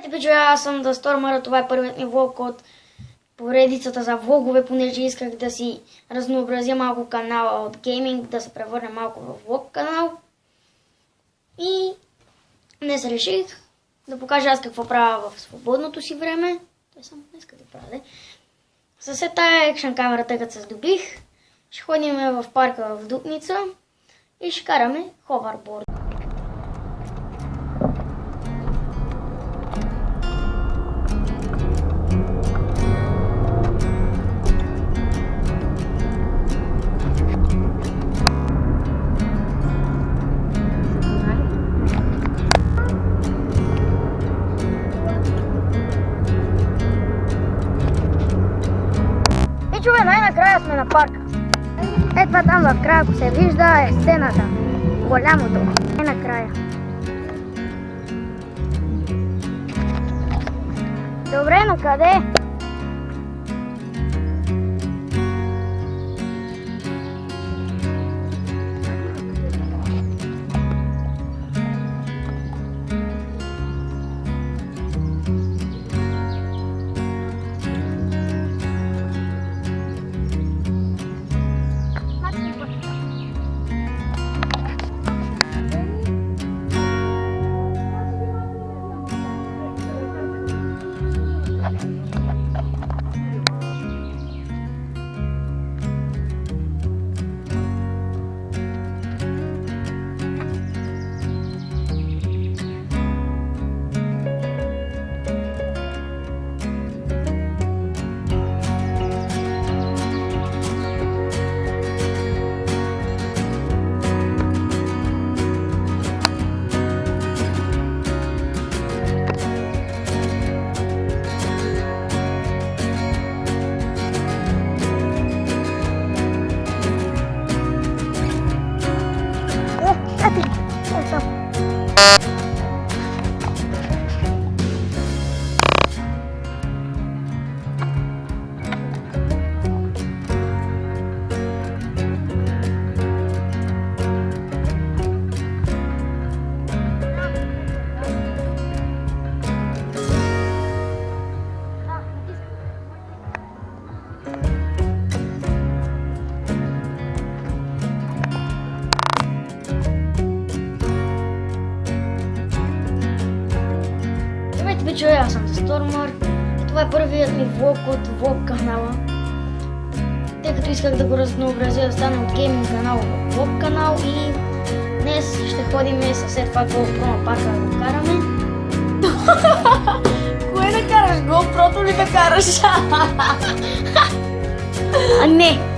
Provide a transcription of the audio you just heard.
Здравейте, пичове, аз съм The Stormer, това е първият ми влог от поредицата за влогове, понеже исках да си разнообразя малко канала от гейминг, да се превърне малко в влог канал. И днес реших да покажа аз какво правя в свободното си време. Той само днес да правя. Със тая екшен камерата, като се здобих, ще ходим в парка в Дупница и ще караме ховерборд. Чувай, най-накрая сме на парка. Това там в края, ако се вижда, е сцената. Голямото. Най-накрая. Добре, но къде? Чуй, аз съм The Stormer. Това е първият ми влог от влог канала. Тъй като исках да го разнообразя, да стане от гейминг канал в влог канал и днес ще ходим със това GoPro на парка да го караме. Кое да караш? GoPro-то ли да караш? Не!